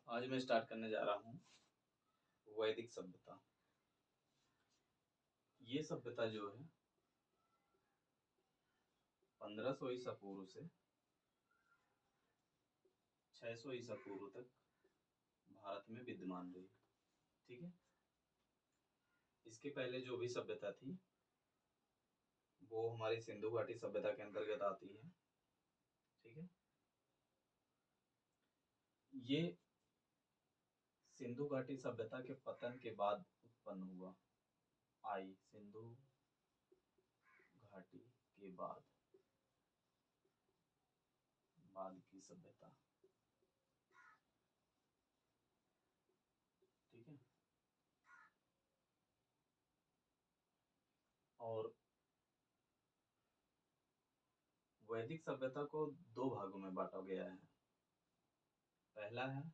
आज मैं स्टार्ट करने जा रहा हूँ वैदिक सभ्यता। ये सभ्यता जो है 1500 ईसा पूर्व से 600 ईसा पूर्व तक भारत में विद्यमान रही। ठीक है। इसके पहले जो भी सभ्यता थी वो हमारी सिंधु घाटी सभ्यता के अंतर्गत आती है। ठीक है। ये सिंधु घाटी सभ्यता के पतन के बाद उत्पन्न हुआ। सिंधु घाटी के बाद की सभ्यता। ठीक है। और वैदिक सभ्यता को दो भागों में बांटा गया है। पहला है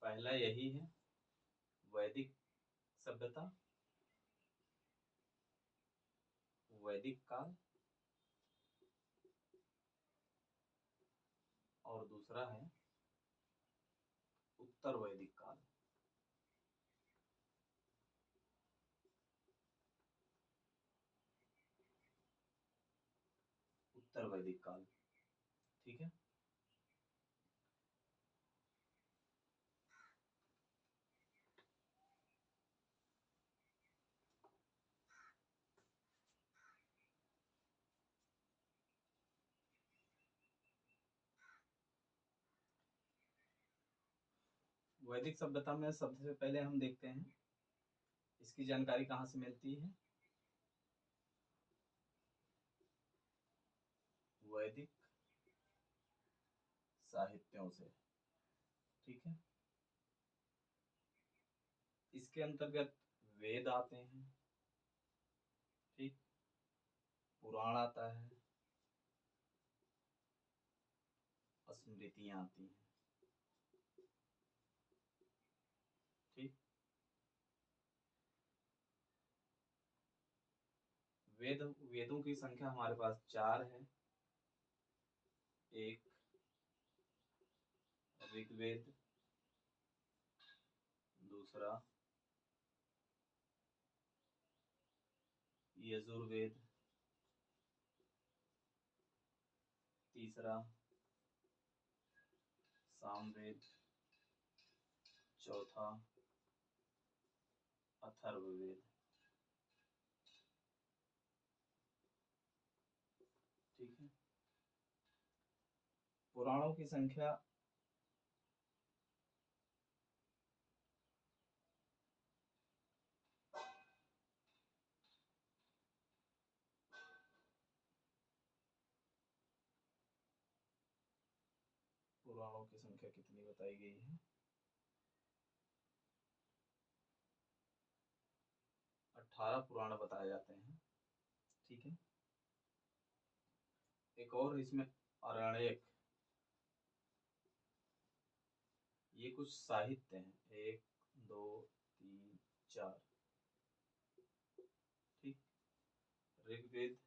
पहला यही है वैदिक सभ्यता, वैदिक काल। और दूसरा है उत्तर वैदिक काल। उत्तर वैदिक काल। ठीक है। वैदिक सभ्यता में सबसे पहले हम देखते हैं इसकी जानकारी कहाँ से मिलती है। वैदिक साहित्यों से। ठीक है। इसके अंतर्गत वेद आते हैं। ठीक। पुराण आता है, स्मृतियां आती हैं। ठीक। वेदों की संख्या हमारे पास 4 है। एक ऋग्वेद, दूसरा यजुर्वेद, तीसरा सामवेद, चौथा अथर्ववेद। ठीक है। पुराणों की संख्या कितनी बताई गई है? 18 पुराण बताए जाते हैं। ठीक है। एक और इसमें आरण्यक, ये कुछ साहित्य हैं। 1 2 3 4। ठीक। ऋग्वेद,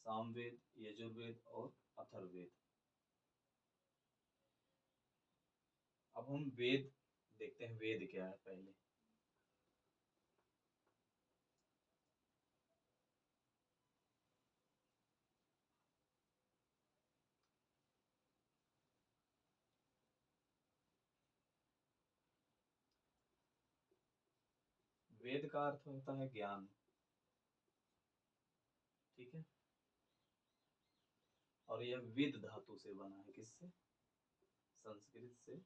सामवेद, यजुर्वेद और अथर्ववेद। अब हम वेद देखते हैं। वेद क्या है पहले। वेद का अर्थ होता है ज्ञान। ठीक है। और यह विद धातु से बना है। किससे? संस्कृत से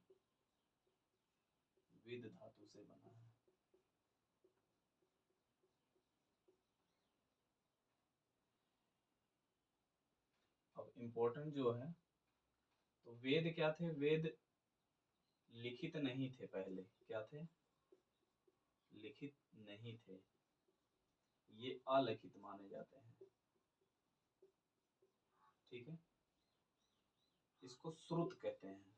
विद धातु से बना है। अब इम्पोर्टेंट जो है, तो वेद क्या थे? वेद लिखित नहीं थे पहले। क्या थे? लिखित नहीं थे। ये अलिखित माने जाते हैं। ठीक है, इसको श्रुत कहते हैं।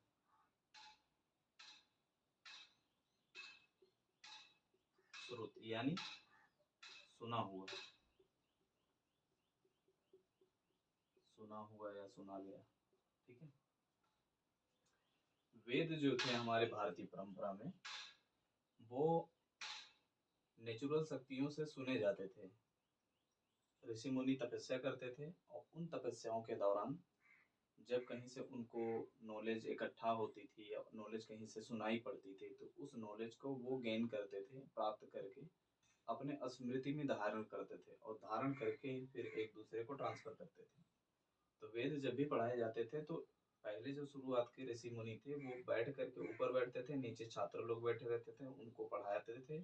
श्रुत यानी सुना हुआ, सुना हुआ या सुना गया। ठीक है, वेद जो थे हमारे भारतीय परंपरा में, वो नेचुरल शक्तियों से सुने जाते थे। ऋषि मुनि तपस्या करते थे और उन तपस्याओं के दौरान जब कहीं से उनको नॉलेज इकट्ठा होती थी या नॉलेज कहीं से सुनाई पड़ती थी, तो उस नॉलेज को वो गेन करते थे, प्राप्त करके अपने स्मृति में धारण करते थे और धारण करके फिर एक दूसरे को ट्रांसफर करते थे। तो वेद जब भी पढ़ाए जाते थे तो पहले जो शुरुआत के ऋषि मुनि थे वो बैठ करके ऊपर बैठते थे, नीचे छात्र लोग बैठे रहते थे, उनको पढ़ाते थे,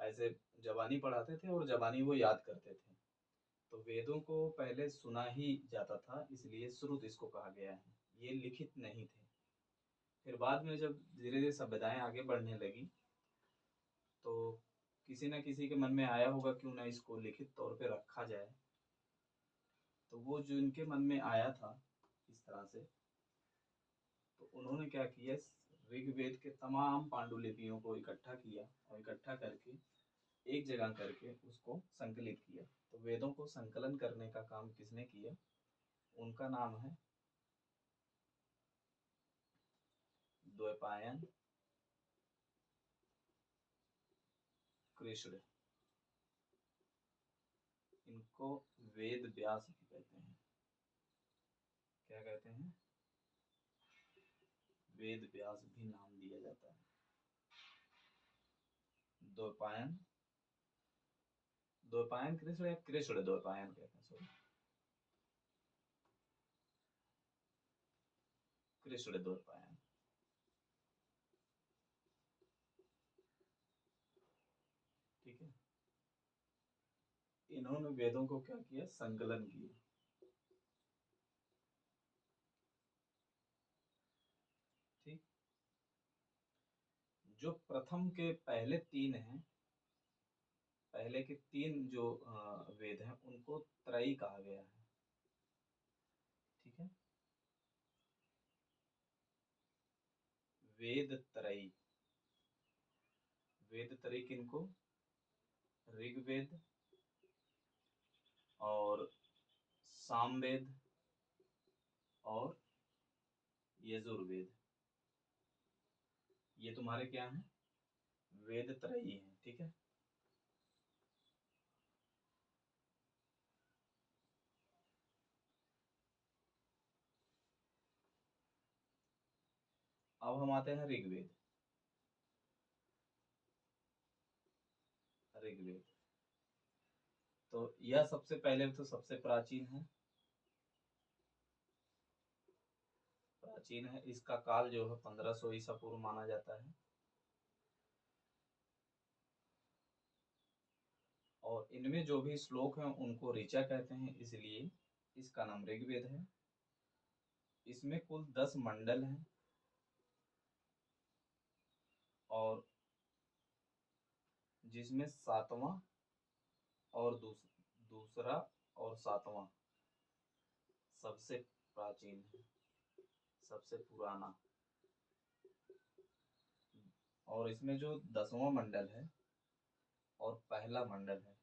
ऐसे जबानी पढ़ाते थे और जबानी वो याद करते थे। तो वेदों को पहले सुना ही जाता था, इसलिए श्रुत इसको कहा गया है। ये लिखित नहीं थे। फिर बाद में जब धीरे धीरे सभ्यताएं आगे बढ़ने लगी तो किसी न किसी के मन में आया होगा क्यों ना इसको लिखित तौर पे रखा जाए। तो वो जो इनके मन में आया था इस तरह से, तो उन्होंने क्या किया, ऋग्वेद के तमाम पांडुलिपियों को इकट्ठा किया और इकट्ठा करके एक जगह करके उसको संकलित किया। तो वेदों को संकलन करने का काम किसने किया, उनका नाम है द्वैपायन कृष्ण। इनको वेद व्यास भी कहते हैं। क्या कहते हैं, वेद व्यास भी नाम दिया जाता है। द्वैपायन, द्वैपायन कृष्ण या कृष्ण द्वैपायन कहते हैं, सॉरी, कृष्ण द्वैपायन। ठीक है, इन्होंने वेदों को क्या किया, संकलन किया। ठीक, जो प्रथम के पहले तीन हैं, पहले के तीन जो वेद हैं उनको त्रयी कहा गया है। ठीक है, वेद त्रयी, वेद त्रयी किनको, ऋग्वेद और सामवेद और यजुर्वेद, ये तुम्हारे क्या हैं, वेद त्रयी हैं। ठीक है, अब हम आते हैं ऋग्वेद। ऋग्वेद तो यह सबसे पहले तो सबसे प्राचीन है, प्राचीन है। इसका काल जो है 1500 ईसा पूर्व माना जाता है और इनमें जो भी श्लोक हैं उनको ऋचा कहते हैं, इसलिए इसका नाम ऋग्वेद है। इसमें कुल 10 मंडल हैं और जिसमें सातवां और दूसरा और सातवां सबसे प्राचीन है, सबसे पुराना। और इसमें जो 10वां मंडल है और पहला मंडल है,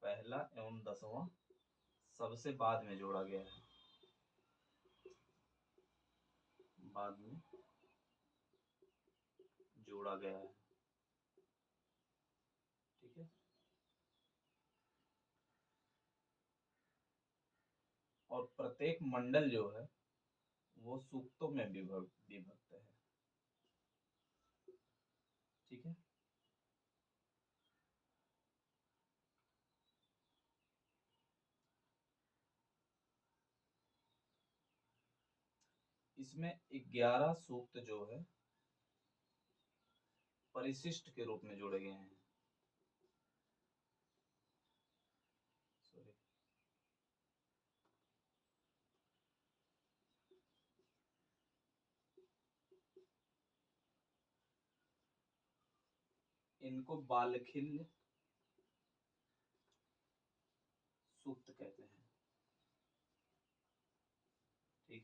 पहला एवं 10वां सबसे बाद में जोड़ा गया है, बाद में जोड़ा गया है। ठीक है, और प्रत्येक मंडल जो है वो सूक्तों में विभक्त है। ठीक है, इसमें 11 सूक्त जो है परिशिष्ट के रूप में जोड़े गए हैं। सॉरी, इनको बालखिल्य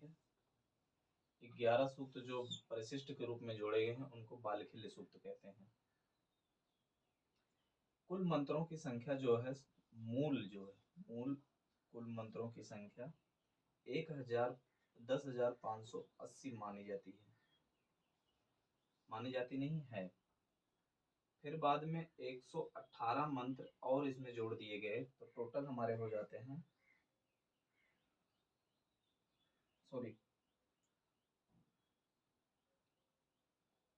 ठीक है। 11 सूक्त जो परिशिष्ट के रूप में जोड़े गए हैं उनको बालखिल्य सूक्त कहते हैं। कुल मंत्रों की संख्या जो है, मूल कुल मंत्रों की संख्या 10,580 मानी जाती नहीं है। फिर बाद में 118 मंत्र और इसमें जोड़ दिए गए तो टोटल हमारे हो जाते हैं, सॉरी,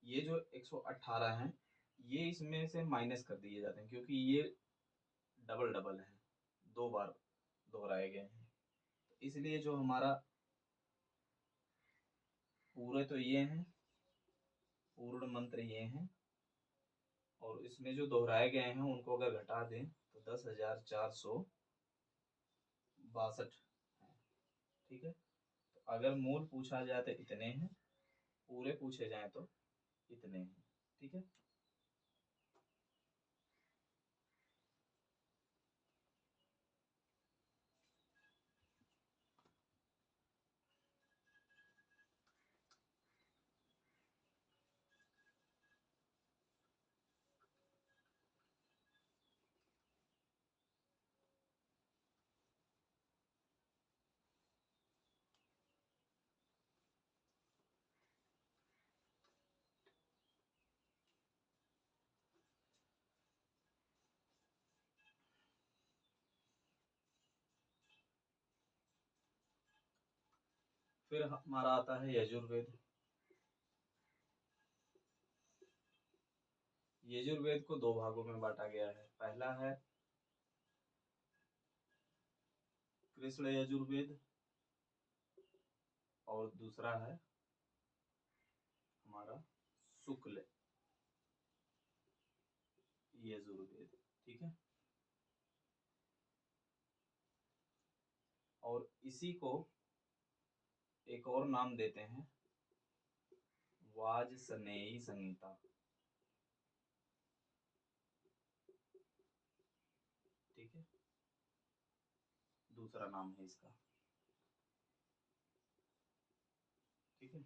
ये जो 118 हैं ये इसमें से माइनस कर दिए जाते हैं क्योंकि ये डबल डबल है, 2 बार दोहराए गए हैं। इसलिए जो हमारा पूरे तो ये हैं, पूर्ण मंत्र ये हैं, और इसमें जो दोहराए गए हैं उनको अगर घटा दें तो 10,462 हैं। ठीक है। तो अगर मूल पूछा जाए तो इतने हैं, पूरे पूछे जाए तो इतने हैं। ठीक है। फिर हमारा आता है यजुर्वेद। यजुर्वेद को 2 भागों में बांटा गया है। पहला है कृष्ण यजुर्वेद और दूसरा है हमारा शुक्ल यजुर्वेद। ठीक है। और इसी को एक और नाम देते हैं वाजसनेयी संहिता। ठीक है, दूसरा नाम है इसका। ठीक है।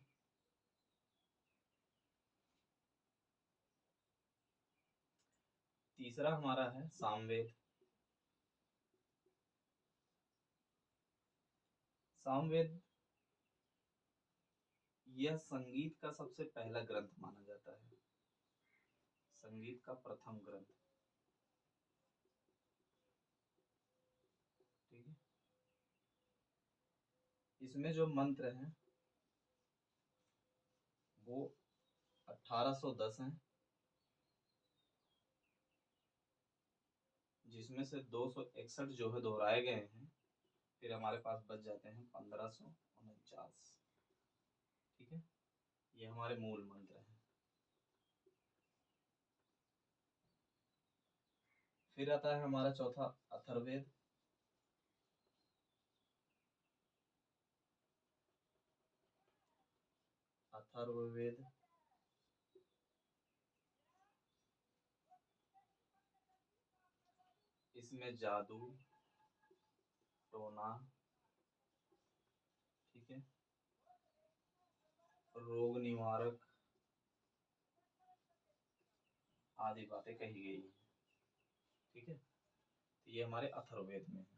तीसरा हमारा है सामवेद। सामवेद यह संगीत का सबसे पहला ग्रंथ माना जाता है, संगीत का प्रथम ग्रंथ। ठीक है। इसमें जो मंत्र हैं वो 1810 हैं, जिसमें से 261 जो है दोहराए गए हैं। फिर हमारे पास बच जाते हैं 1549। ठीक है। ये हमारे मूल मंत्र हैं। फिर आता है हमारा चौथा अथर्ववेद। अथर्ववेद इसमें जादू, टोना, ठीक है, रोग निवारक आदि बातें कही गई हैं। ठीक है। तो ये हमारे अथर्ववेद में है।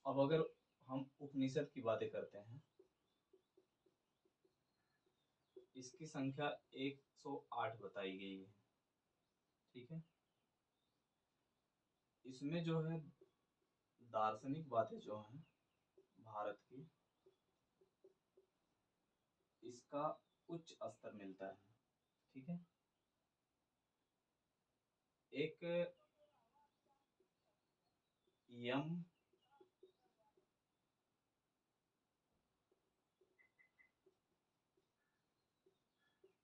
अब अगर हम उपनिषद की बातें करते हैं इसकी संख्या 108 बताई गई है। ठीक है, इसमें जो है दार्शनिक बातें जो हैं भारत की, इसका उच्च स्तर मिलता है। ठीक है, एक यम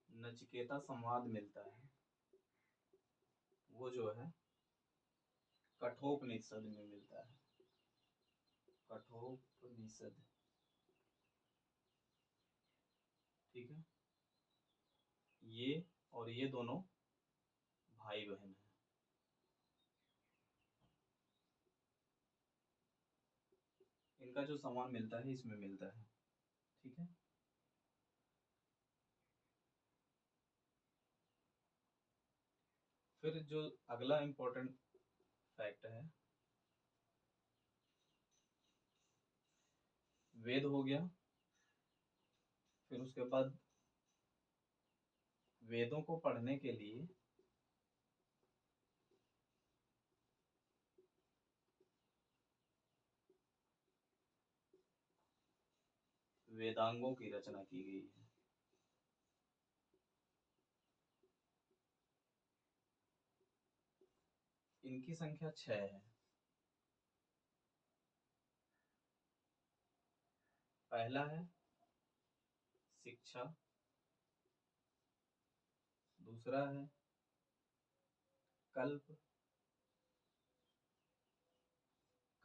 नचिकेता संवाद मिलता है, वो जो है कठोपनिषद में मिलता है। कठोपनिषद। ठीक है, ये और ये दोनों भाई बहन हैं। इनका जो संवाद मिलता है इसमें मिलता है। ठीक है, फिर जो अगला इम्पोर्टेंट फैक्ट है, वेद हो गया। फिर उसके बाद वेदों को पढ़ने के लिए वेदांगों की रचना की गई है। इनकी संख्या 6 है। पहला है शिक्षा, दूसरा है कल्प।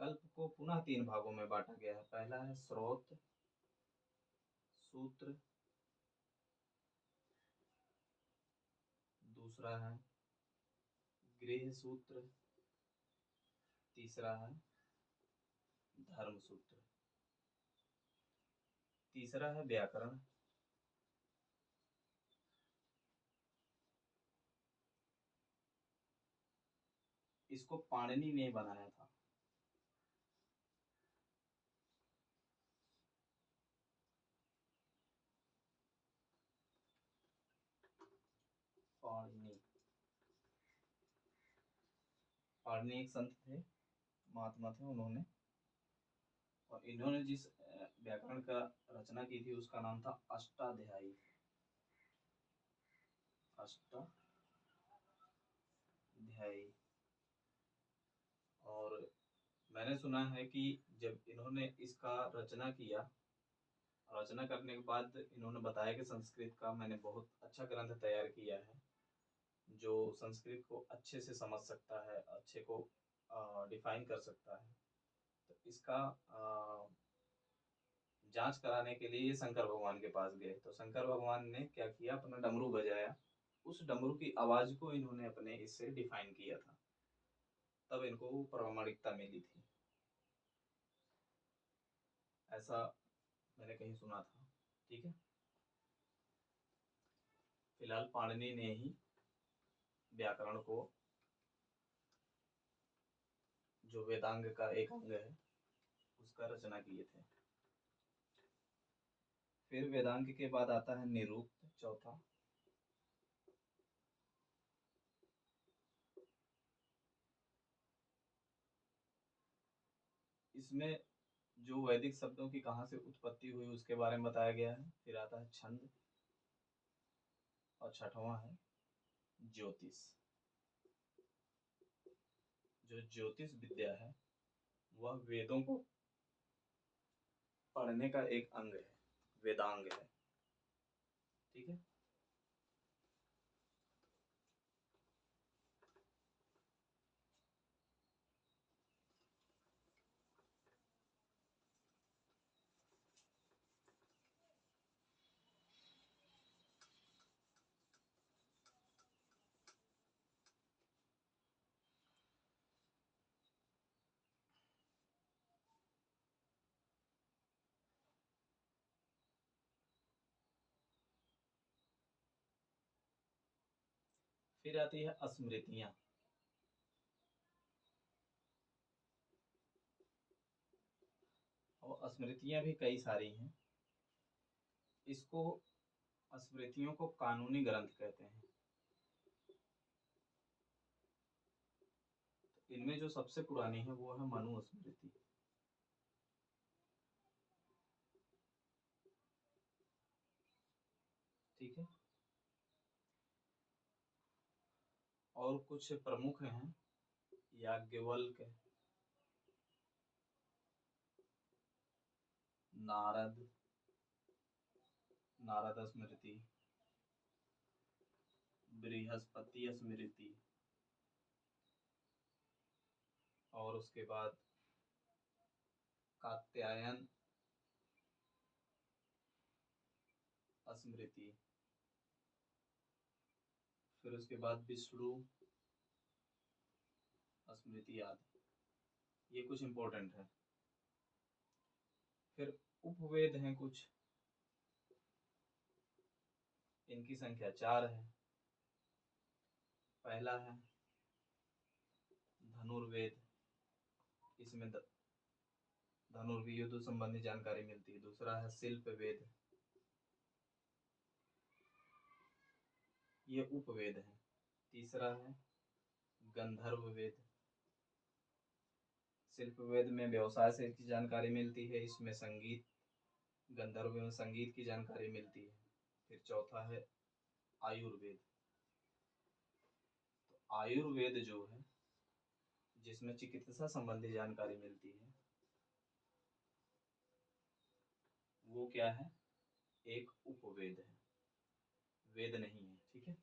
कल्प को पुनः 3 भागों में बांटा गया है। पहला है स्रोत, सूत्र, दूसरा है गृह सूत्र, तीसरा है धर्म सूत्र, तीसरा है व्याकरण। इसको पाणिनि ने बनाया था। पाणिनि। पाणिनि एक संत थे, महात्मा थे उन्होंने, और इन्होंने जिस व्याकरण का रचना की थी उसका नाम था अष्टाध्यायी। अष्टाध्यायी। और मैंने सुना है कि जब इन्होंने इसका रचना किया, रचना करने के बाद इन्होंने बताया कि संस्कृत का मैंने बहुत अच्छा ग्रंथ तैयार किया है, जो संस्कृत को अच्छे से समझ सकता है, अच्छे को डिफाइन कर सकता है। तो इसका जांच कराने के लिए ये शंकर भगवान के पास गए। तो शंकर भगवान ने क्या किया, अपना डमरू बजाया, उस डमरू की आवाज को इन्होंने अपने इससे डिफाइन किया था, तब इनको प्रामाणिकता मिली थी। ऐसा मैंने कहीं सुना था। ठीक है, फिलहाल पाणिनि ने ही व्याकरण को, जो वेदांग का एक अंग है, उसका रचना किए थे। फिर वेदांग के बाद आता है निरुक्त, चौथा। इसमें जो वैदिक शब्दों की कहाँ से उत्पत्ति हुई उसके बारे में बताया गया है। फिर आता है छंद, और छठवां है ज्योतिष। जो ज्योतिष विद्या है वह वेदों को पढ़ने का एक अंग है, वेदांग है। ठीक है, फिर आती है स्मृतियां। और स्मृतियां भी कई सारी हैं। इसको स्मृतियों को कानूनी ग्रंथ कहते हैं। इनमें जो सबसे पुरानी है वो है मनुस्मृति। ठीक है। और कुछ प्रमुख हैं, याज्ञवल्क्य, नारद, नारद स्मृति, बृहस्पति स्मृति, और उसके बाद कात्यायन स्मृति, फिर उसके बाद विष्णु स्मृति आदि। ये कुछ इंपॉर्टेंट है। फिर उपवेद हैं कुछ, इनकी संख्या 4 है। पहला है धनुर्वेद, इसमें धनुर्विद्या संबंधी जानकारी मिलती है। दूसरा है शिल्प वेद, ये उपवेद है। तीसरा है गंधर्व वेद। शिल्प वेद में व्यवसाय से की जानकारी मिलती है, इसमें संगीत, गंधर्व में संगीत की जानकारी मिलती है। फिर चौथा है आयुर्वेद। तो आयुर्वेद जो है, जिसमें चिकित्सा संबंधी जानकारी मिलती है, वो क्या है, एक उपवेद है, वेद नहीं है। ठीक है।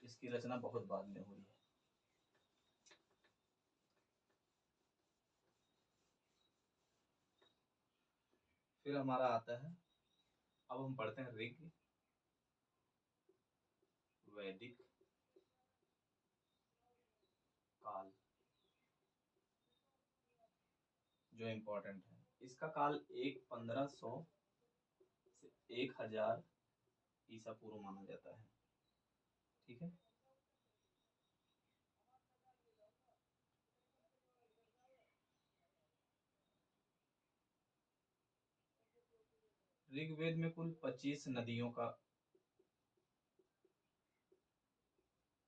इसकी रचना बहुत बाद में हुई है। फिर हमारा आता है, अब हम पढ़ते हैं ऋग, वैदिक, काल, जो इम्पोर्टेंट है। इसका काल 1500 से 1000 ईसा पूर्व माना जाता है। ठीक है। ऋग्वेद में कुल 25 नदियों का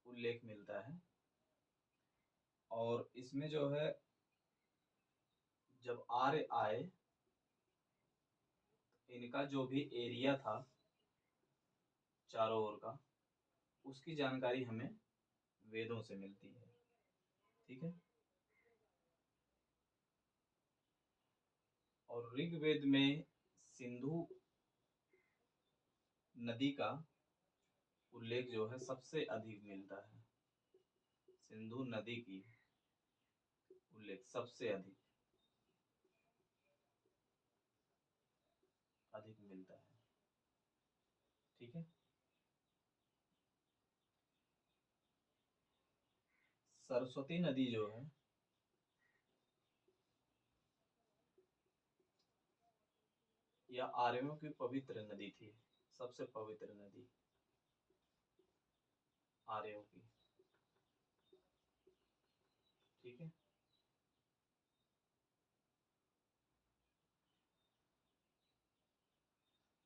उल्लेख मिलता है। और इसमें जो है, जब आर्य आए, इनका जो भी एरिया था चारों ओर का, उसकी जानकारी हमें वेदों से मिलती है। ठीक है। और ऋग्वेद में सिंधु नदी का उल्लेख जो है सबसे अधिक मिलता है। सिंधु नदी की उल्लेख सबसे अधिक अधिक मिलता है। ठीक है। सरस्वती नदी जो है, यह आर्यों की पवित्र नदी थी, सबसे पवित्र नदी आर्यों की। ठीक है।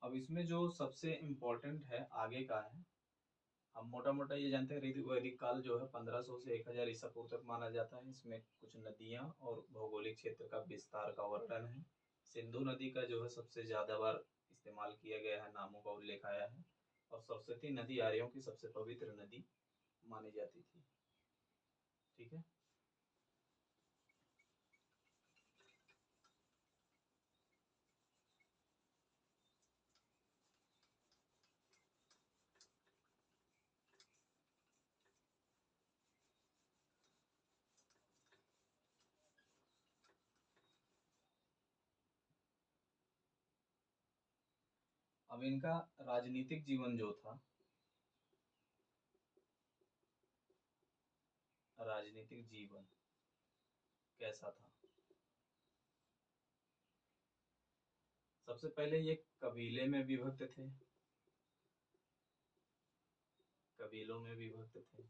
अब इसमें जो सबसे इम्पोर्टेंट है आगे का है। हम मोटा मोटा ये जानते हैं, वैदिक काल जो है 1500 से 1000 ईसा पूर्व तक माना जाता है। इसमें कुछ नदियां और भौगोलिक क्षेत्र का विस्तार का वर्णन है। सिंधु नदी का जो है सबसे ज्यादा बार इस्तेमाल किया गया है, नामों का उल्लेख आया है। और सरस्वती नदी आर्यों की सबसे पवित्र नदी मानी जाती थी। ठीक है। अब इनका राजनीतिक जीवन जो था, राजनीतिक जीवन कैसा था। सबसे पहले ये कबीले में विभक्त थे। कबीलों में विभक्त थे।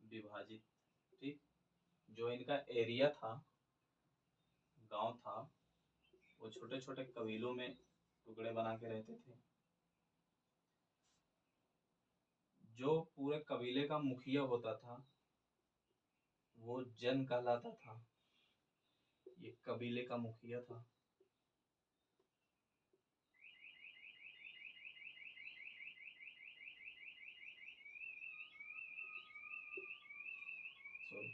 विभाजित, ठीक। जो इनका एरिया था, गांव था, वो छोटे छोटे कबीलों में टुकड़े बना के रहते थे। जो पूरे कबीले का मुखिया होता था वो जन कहलाता था। ये कबीले का मुखिया था। सॉरी,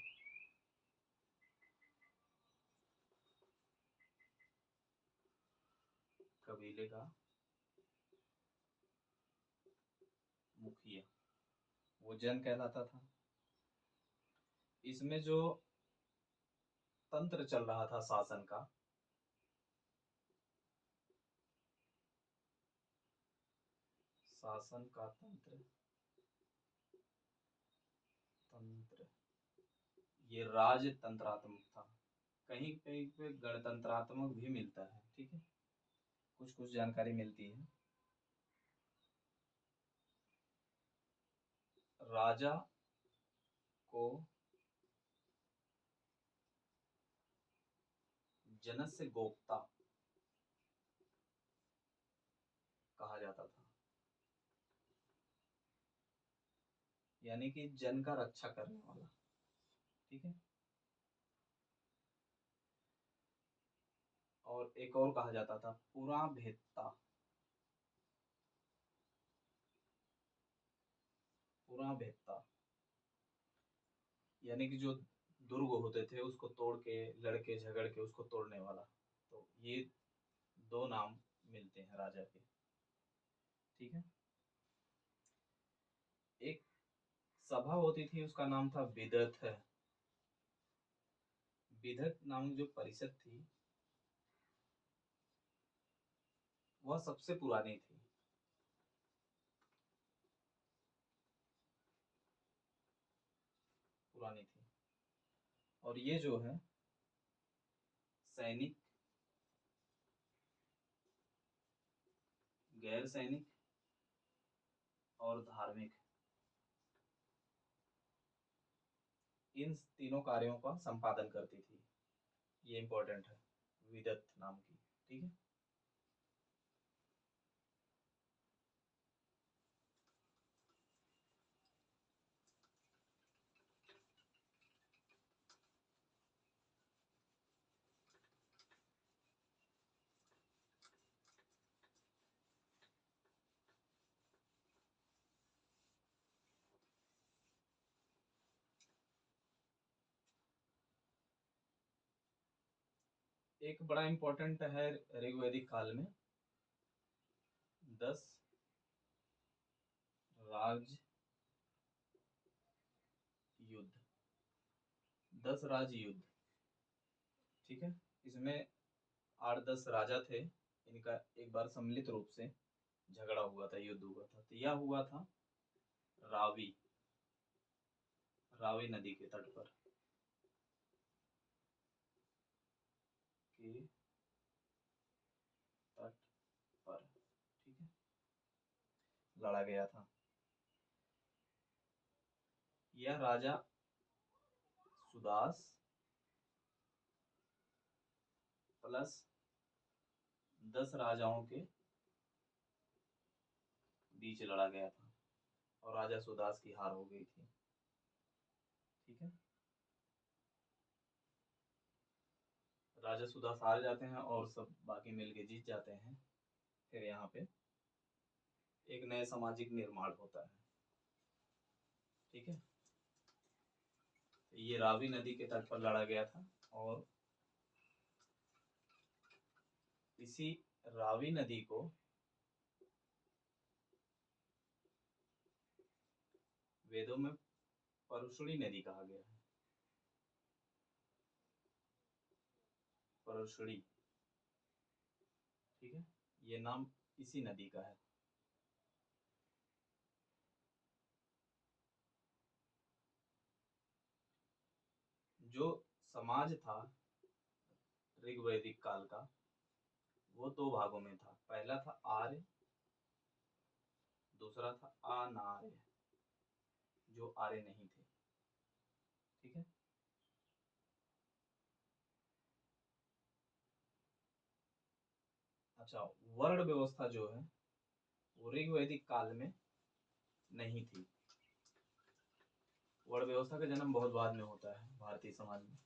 कबीले का मुखिया, वो जन कहलाता था। इसमें जो तंत्र चल रहा था शासन का, शासन का तंत्र, तंत्र, ये राजतंत्रात्मक था। कहीं कहीं पे गणतंत्रात्मक भी मिलता है, ठीक है, कुछ कुछ जानकारी मिलती है। राजा को जनस्य गोप्ता कहा जाता था, यानी कि जन का रक्षा करने वाला, ठीक है। और एक और कहा जाता था पुराभेत्ता, पुराभेत्ता, यानी कि जो दुर्ग होते थे उसको तोड़ के, लड़के झगड़ के उसको तोड़ने वाला। तो ये दो नाम मिलते हैं राजा के, ठीक है। एक सभा होती थी, उसका नाम था विदथ। विदथ नामक जो परिषद थी वह सबसे पुरानी थी। पुरानी थी। और ये जो है सैनिक, गैर सैनिक और धार्मिक, इन तीनों कार्यों का संपादन करती थी। ये इंपॉर्टेंट है, विदत नाम की, ठीक है। एक बड़ा इंपॉर्टेंट है ऋग्वैदिक काल में 10 राज युद्ध, 10 राज युद्ध, ठीक है। इसमें 8-10 राजा थे, इनका एक बार सम्मिलित रूप से झगड़ा हुआ था, युद्ध हुआ था। तो यह हुआ था रावी, रावी नदी के तट पर, के तट पर, ठीक है, लड़ा गया था। यह राजा सुदास प्लस 10 राजाओं के बीच लड़ा गया था और राजा सुदास की हार हो गई थी, ठीक है। राजा सुदास हार जाते हैं और सब बाकी मिलके जीत जाते हैं। फिर यहाँ पे एक नए सामाजिक निर्माण होता है, ठीक है। ये रावी नदी के तट पर लड़ा गया था और इसी रावी नदी को वेदों में परुषणी नदी कहा गया है। परुषणी, ठीक है, ये नाम इसी नदी का है। जो समाज था ऋग्वैदिक काल का, वो दो भागों में था। पहला था आर्य, दूसरा था अनार्य, जो आर्य नहीं थे। ठीक है। अच्छा, वर्ण व्यवस्था जो है वो ऋग्वैदिक काल में नहीं थी। वर्ण व्यवस्था का जन्म बहुत बाद में होता है भारतीय समाज में।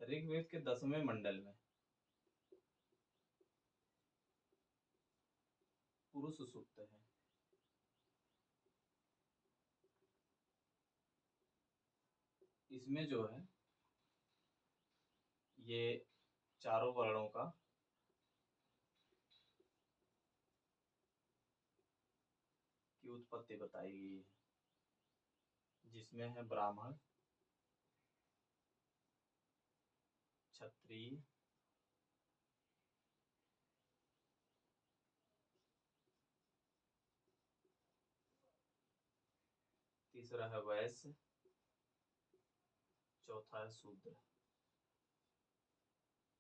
ऋग्वेद के 10वें मंडल में पुरुष सूक्त है। इसमें जो है ये चारों वर्णों का की उत्पत्ति बताई गई है, जिसमें है ब्राह्मण, क्षत्रिय, तीसरा है वैश्य, चौथा है शूद्र।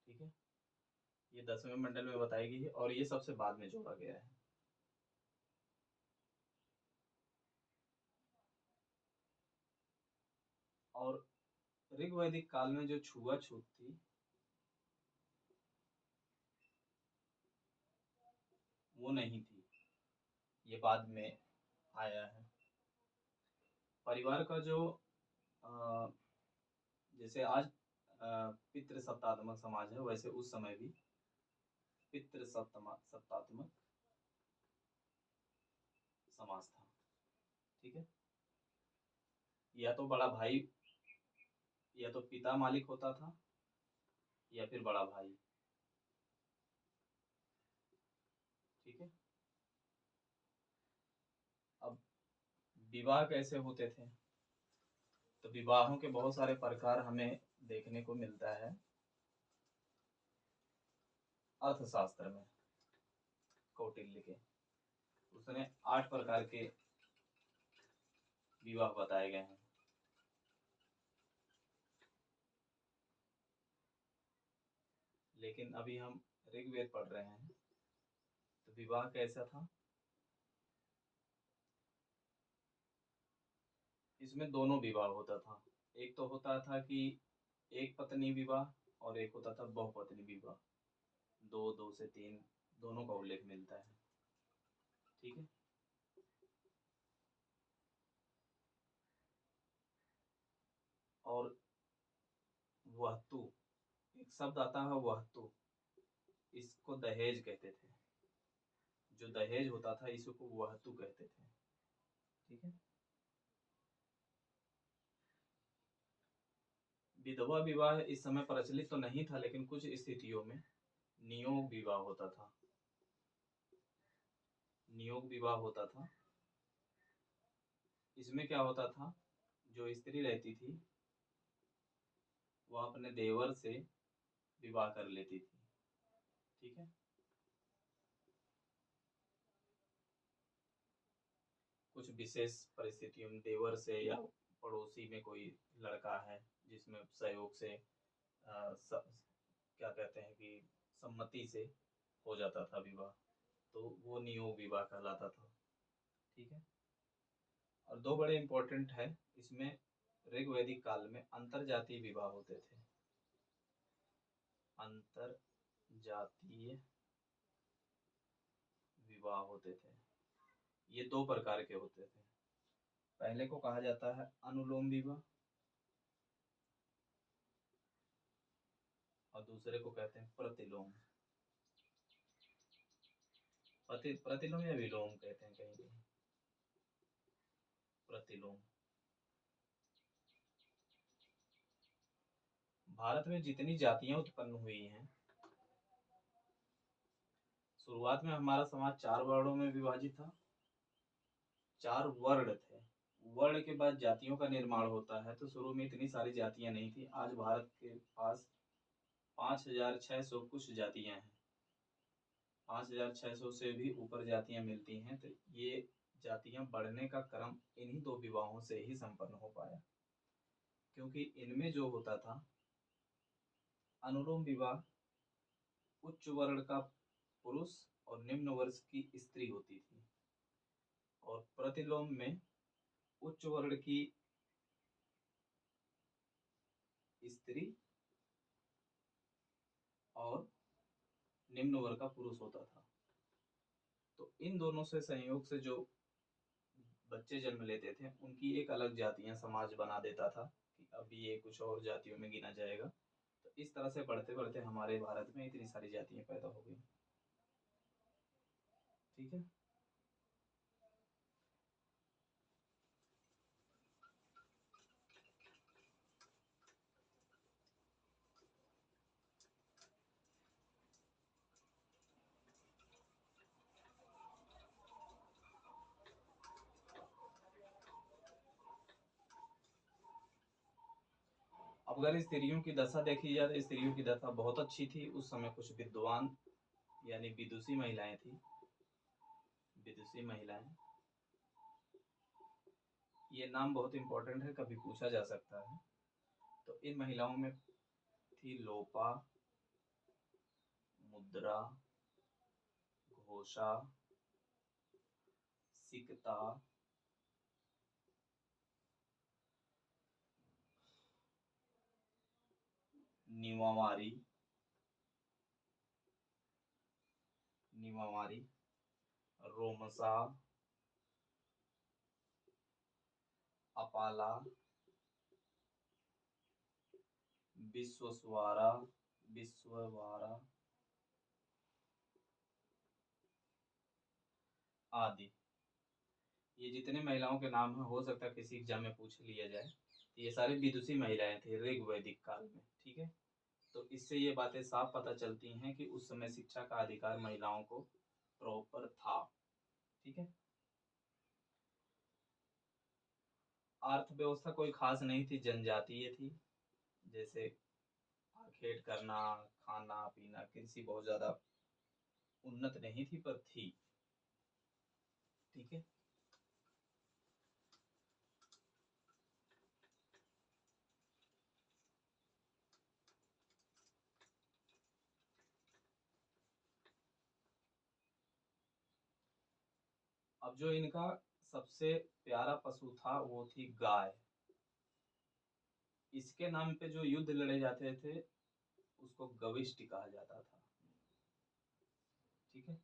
ठीक है। ये 10वें मंडल में बताई गई है और ये सबसे बाद में जोड़ा गया है। और ऋग्वैदिक काल में जो छुआछूत थी वो नहीं थी, ये बाद में आया है। परिवार का जो अ, जैसे आज पितृ सत्तात्मक समाज है, वैसे उस समय भी पितृ सत्तात्मक समाज था। ठीक है। या तो बड़ा भाई, या तो पिता मालिक होता था, या फिर बड़ा भाई। ठीक है। अब विवाह कैसे होते थे? तो विवाहों के बहुत सारे प्रकार हमें देखने को मिलता है अर्थशास्त्र में। कौटिल्य के उसने 8 प्रकार के विवाह बताए गए हैं। लेकिन अभी हम ऋग्वेद पढ़ रहे हैं, तो विवाह कैसा था? इसमें दोनों विवाह होता था। एक तो होता था कि एक पत्नी विवाह, और एक होता था बहुपत्नी विवाह। दो, दो से तीन, दोनों का उल्लेख मिलता है। ठीक है। और वहतु, एक शब्द आता है वहतु, इसको दहेज कहते थे। जो दहेज होता था इसको वहतु कहते थे। ठीक है। विधवा विवाह इस समय प्रचलित तो नहीं था, लेकिन कुछ स्थितियों में नियोग विवाह होता था। नियोग विवाह होता था। इसमें क्या होता था, जो स्त्री रहती थी वह अपने देवर से विवाह कर लेती थी। ठीक है। कुछ विशेष परिस्थितियों में देवर से, या पड़ोसी में कोई लड़का है जिसमें सहयोग से क्या कहते हैं कि सम्मति से हो जाता था विवाह, तो वो नियोग विवाह कहलाता था। ठीक है। और दो बड़े इंपॉर्टेंट है इसमें, ऋग्वैदिक काल में अंतर जातीय विवाह होते थे। अंतर जातीय विवाह होते थे। ये दो प्रकार के होते थे। पहले को कहा जाता है अनुलोम विवाह, और दूसरे को कहते हैं प्रतिलोम। प्रतिलोम या विलोम कहते हैं कहीं कहीं। प्रतिलोम। भारत में जितनी जातियां उत्पन्न हुई हैं, शुरुआत में हमारा समाज 4 वर्णों में विभाजित था। 4 वर्ण थे। वर्ण के बाद जातियों का निर्माण होता है, तो शुरू में इतनी सारी जातियां नहीं थी। आज भारत के पास 5,600 कुछ जातियां हैं। 5,600 से भी ऊपर जातियां मिलती हैं। तो ये जातियां बढ़ने का क्रम इन्हीं दो विवाहों से ही संपन्न हो पाया, क्योंकि इनमें जो होता था, अनुलोम विवाह उच्च वर्ण का पुरुष और निम्न वर्ग की स्त्री होती थी, और प्रतिलोम में उच्च वर्ण की स्त्री और निम्न वर्ग का पुरुष होता था। तो इन दोनों से संयोग से जो बच्चे जन्म लेते थे उनकी एक अलग जातियां समाज बना देता था कि अब ये कुछ और जातियों में गिना जाएगा। तो इस तरह से बढ़ते बढ़ते हमारे भारत में इतनी सारी जातियां पैदा हो गई। ठीक है। अगर स्त्रियों की दशा देखी जाए तो स्त्रियों की दशा बहुत अच्छी थी। उस समय कुछ विद्वान यानी विदुषी महिलाएं थी। विदुषी महिलाएं, ये नाम बहुत इंपॉर्टेंट है, कभी पूछा जा सकता है। तो इन महिलाओं में थी लोपा, मुद्रा, घोषा, सिकता, निवामारी, रोमसा, अपाला, विश्ववारा, आदि। ये जितने महिलाओं के नाम हैं, हो सकता है किसी एग्जाम में पूछ लिया जाए। ये सारी विदुषी महिलाएं थी ऋग वैदिक काल में। ठीक है। तो इससे ये बातें साफ पता चलती हैं कि उस समय शिक्षा का अधिकार महिलाओं को प्रॉपर था। ठीक है। अर्थव्यवस्था कोई खास नहीं थी, जनजातीय थी। जैसे आखेट करना, खाना पीना, कृषि बहुत ज्यादा उन्नत नहीं थी पर थी। ठीक है। अब जो इनका सबसे प्यारा पशु था वो थी गाय। इसके नाम पे जो युद्ध लड़े जाते थे उसको गविष्ट कहा जाता था। ठीक है।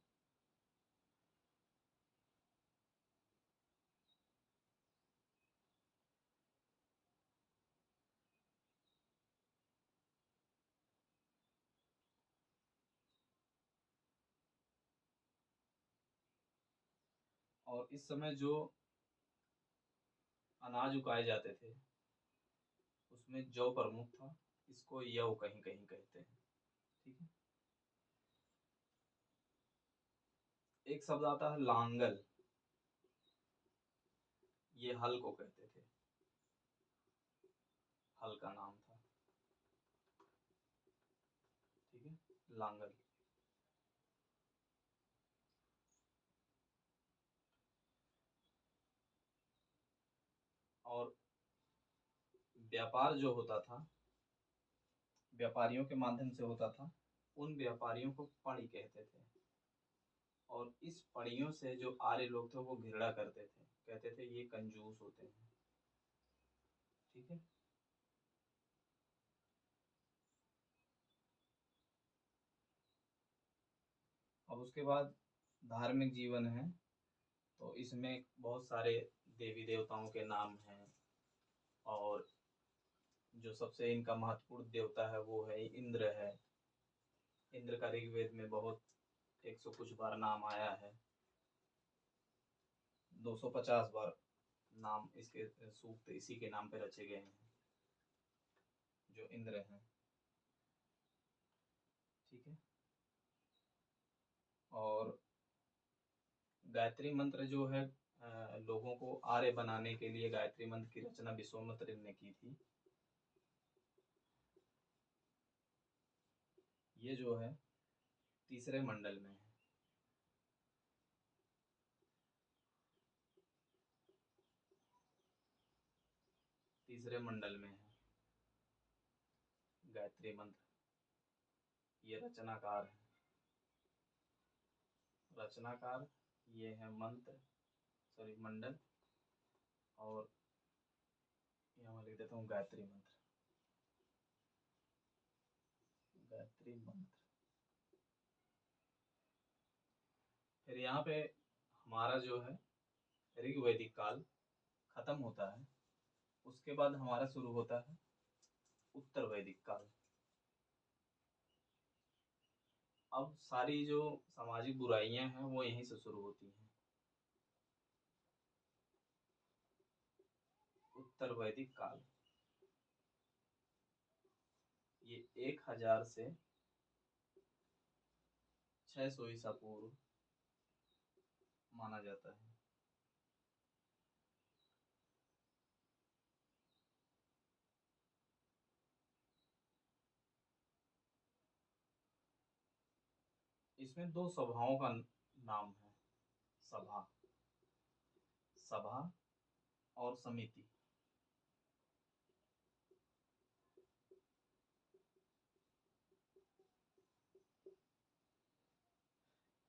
और इस समय जो अनाज उगाए जाते थे उसमें जौ प्रमुख था। इसको यव कहीं कहीं कहते हैं। ठीक है। एक शब्द आता है लांगल, ये हल को कहते थे। हल का नाम था। ठीक है। लांगल। और व्यापार जो होता था व्यापारियों के माध्यम से होता था। उन व्यापारियों को पणि कहते थे। और इस पणियों से जो आर्य लोग थे वो घृणा करते थे, कहते थे ये कंजूस होते हैं। ठीक है। अब उसके बाद धार्मिक जीवन है। तो इसमें बहुत सारे देवी देवताओं के नाम हैं। और जो सबसे इनका महत्वपूर्ण देवता है वो है इंद्र है। इंद्र का ऋग्वेद में बहुत 100 कुछ बार नाम आया है। 250 बार नाम इसके सूक्त इसी के नाम पे रचे गए हैं, जो इंद्र हैं। ठीक है। और गायत्री मंत्र जो है, लोगों को आर्य बनाने के लिए गायत्री मंत्र की रचना विश्वामित्र ने की थी। ये जो है तीसरे मंडल में है। तीसरे मंडल में है। गायत्री मंत्र। ये रचनाकार है, रचनाकार ये है मंत्र, सॉरी मंडल, और यहाँ मैं लिख देता हूँ गायत्री मंत्र, गायत्री मंत्र। फिर यहाँ पे हमारा जो है ऋग्वैदिक काल खत्म होता है, उसके बाद हमारा शुरू होता है उत्तर वैदिक काल। अब सारी जो सामाजिक बुराइयां हैं वो यहीं से शुरू होती हैं। उत्तर वैदिक काल ये 1000 से 600 ईसा पूर्व माना जाता है। इसमें दो सभाओं का नाम है, सभा, सभा और समिति।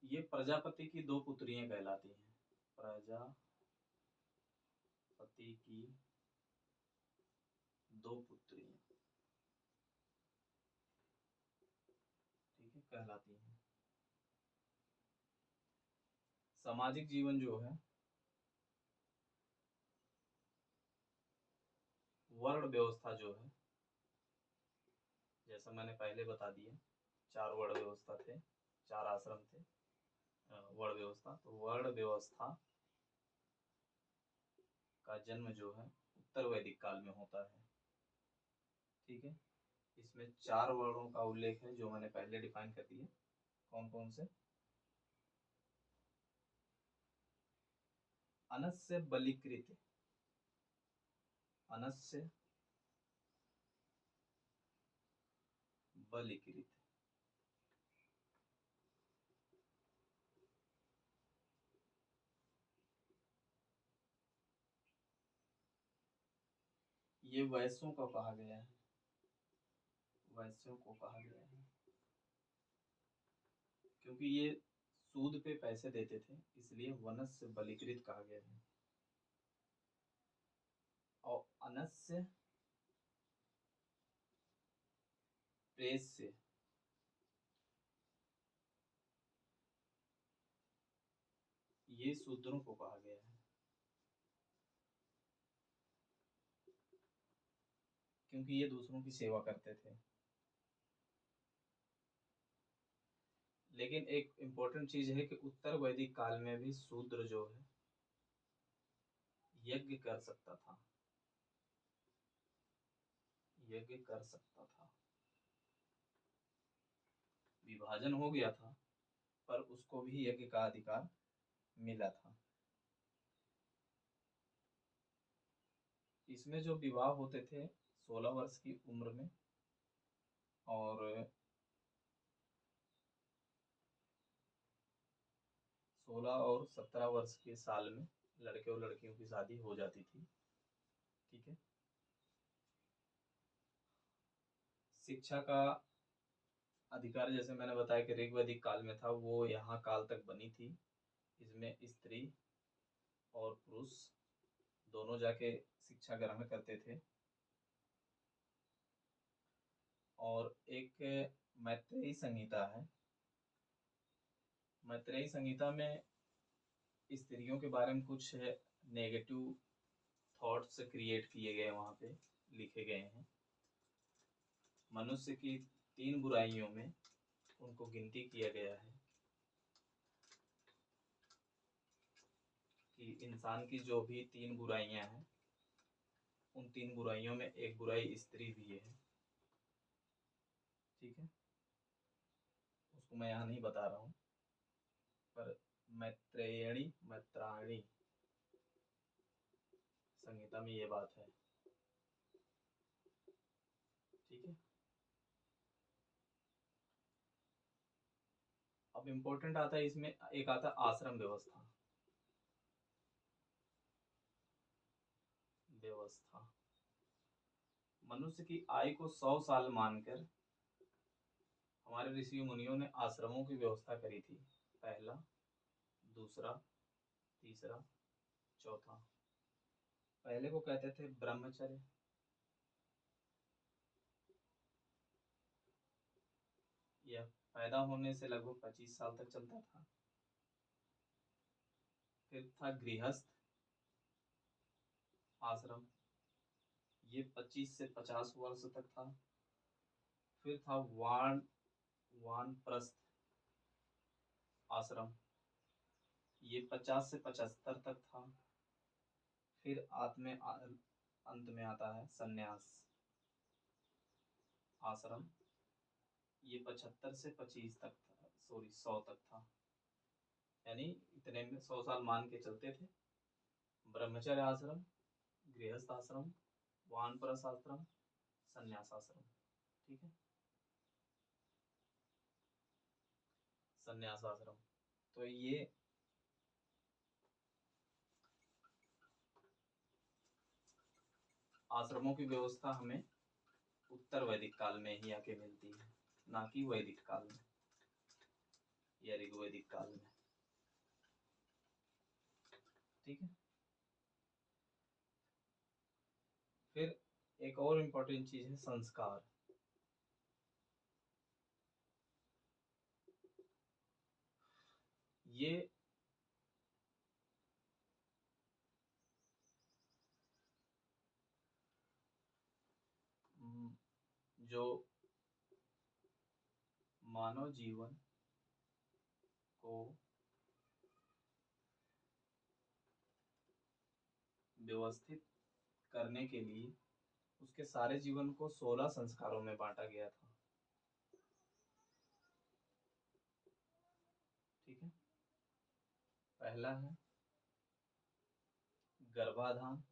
ये प्रजापति की दो पुत्रियां कहलाती हैं, प्रजापति की दो पुत्रियां, ठीक है, कहलाती हैं। सामाजिक जीवन जो है, वर्ण व्यवस्था जो है, जैसा मैंने पहले बता दिया, 4 वर्ण व्यवस्था थे, 4 आश्रम थे, वर्ण व्यवस्था। तो वर्ण व्यवस्था का जन्म जो है उत्तर वैदिक काल में होता है, ठीक है। इसमें 4 वर्णों का उल्लेख है जो मैंने पहले डिफाइन कर दिया। कौन कौन से? अनस्य बलिकृत, अनस्य बलिकृत, ये वैश्यों को कहा गया है, वैश्यों को कहा गया है, क्योंकि ये सूद पे पैसे देते थे, इसलिए वनस्य बलिकृत कहा गया है। और अनस्य प्रेस्य, ये शूद्रों को कहा गया है, क्योंकि ये दूसरों की सेवा करते थे। लेकिन एक इम्पोर्टेंट चीज है कि उत्तर वैदिक काल में भी शूद्र जो है यज्ञ कर सकता था, यज्ञ कर सकता था। विभाजन हो गया था पर उसको भी यज्ञ का अधिकार मिला था। इसमें जो विवाह होते थे 16 वर्ष की उम्र में, और 16 और 17 वर्ष के साल में लड़के और लड़कियों की शादी हो जाती थी, ठीक है। शिक्षा का अधिकार जैसे मैंने बताया कि ऋग्वैदिक काल में था, वो यहाँ काल तक बनी थी। इसमें स्त्री और पुरुष दोनों जाके शिक्षा ग्रहण करते थे। और एक मैत्रेयी संहिता है, मैत्रेयी संहिता में स्त्रियों के बारे में कुछ नेगेटिव थॉट्स क्रिएट किए गए, वहाँ पे लिखे गए हैं। मनुष्य की 3 बुराइयों में उनको गिनती किया गया है कि इंसान की जो भी 3 बुराइयां हैं, उन 3 बुराइयों में एक बुराई स्त्री भी है, ठीक है। उसको मैं यहाँ नहीं बता रहा हूँ, पर मैत्रायणी संहिता में ये बात है, ठीक है। अब इम्पोर्टेंट आता है इसमें, एक आता है आश्रम व्यवस्था, व्यवस्था मनुष्य की आयु को 100 साल मानकर हमारे ऋषि मुनियों ने आश्रमों की व्यवस्था करी थी। पहला, दूसरा, तीसरा, चौथा। पहले को कहते थे ब्रह्मचर्य, यह पैदा होने से लगभग 25 साल तक चलता था। फिर था गृहस्थ आश्रम, ये 25 से 50 वर्ष तक था। फिर था वानप्रस्थ आश्रम, ये 50 से 75 तक था। फिर अंत में आता है संन्यास आश्रम, ये 75 से 25 तक था, 100 तक था। यानी इतने में 100 साल मान के चलते थे। ब्रह्मचर्य आश्रम, गृहस्थ आश्रम, वानप्रस्थ आश्रम, संन्यास आश्रम। ठीक है, संन्यास आश्रम। तो ये आश्रमों की व्यवस्था हमें उत्तर वैदिक काल में ही आके मिलती है, ना कि वैदिक काल में या ऋग्वैदिक काल में। ठीक है, फिर एक और इम्पोर्टेंट चीज है संस्कार। ये जो मानव जीवन को व्यवस्थित करने के लिए उसके सारे जीवन को 16 संस्कारों में बांटा गया था। ठीक है, पहला है गर्भाधान,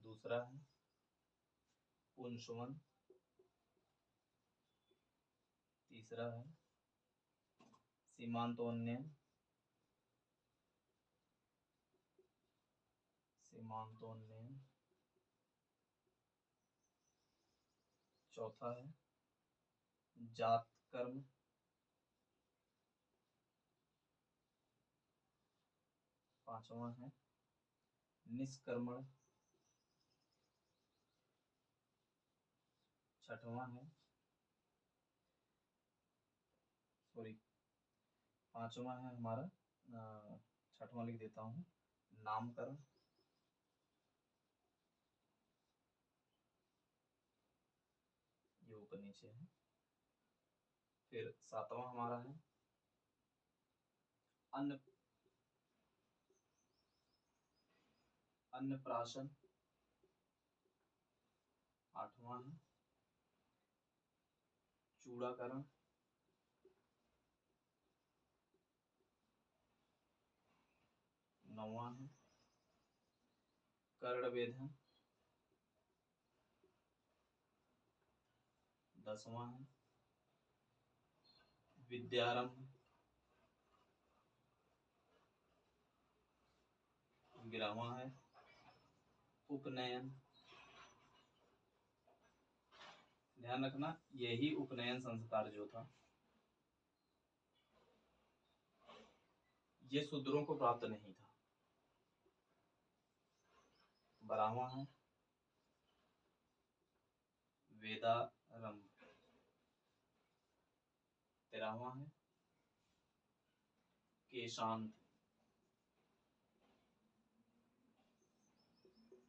दूसरा है पुंसवन, तीसरा है सीमांतोन्नयन, चौथा है जात कर्म, पांचवा है निष्कर्मण, छठवां है पांचवा है हमारा, छठवां लिख देता हूँ, नामकरण। ये ऊपर नीचे है। फिर सातवां हमारा है अन्नप्राशन। आठवां है चूड़ाकरण। नौवां है कर्णवेधन। दसवां है विद्यारंभ। 11वां है उपनयन। ध्यान रखना, यही उपनयन संस्कार जो था ये शूद्रों को प्राप्त नहीं था। 12वां है वेदारंभ। 13वां है केशांत।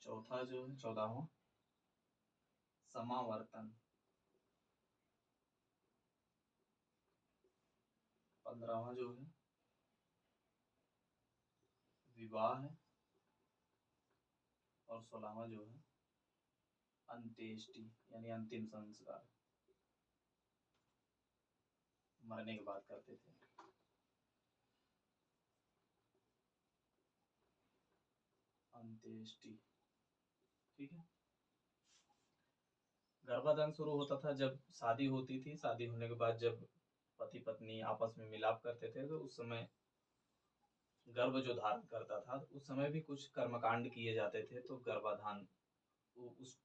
चौथा जो है 14वां समावर्तन। 15वां जो है विवाह है। और 16वां जो है अंत्येष्टि यानी अंतिम संस्कार, मरने के बाद करते थे। अंत्येष्टि। ठीक है, गर्भाधान शुरू होता था जब शादी होती थी। शादी होने के बाद जब पति पत्नी आपस में मिलाप करते थे तो उस समय गर्भ जो धारण करता था उस समय भी कुछ कर्मकांड किए जाते थे, तो गर्भाधान उस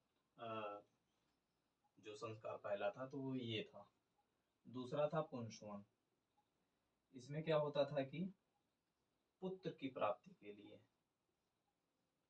जो संस्कार पहला था तो वो ये था। दूसरा था पुंसवन। इसमें क्या होता था कि पुत्र की प्राप्ति के लिए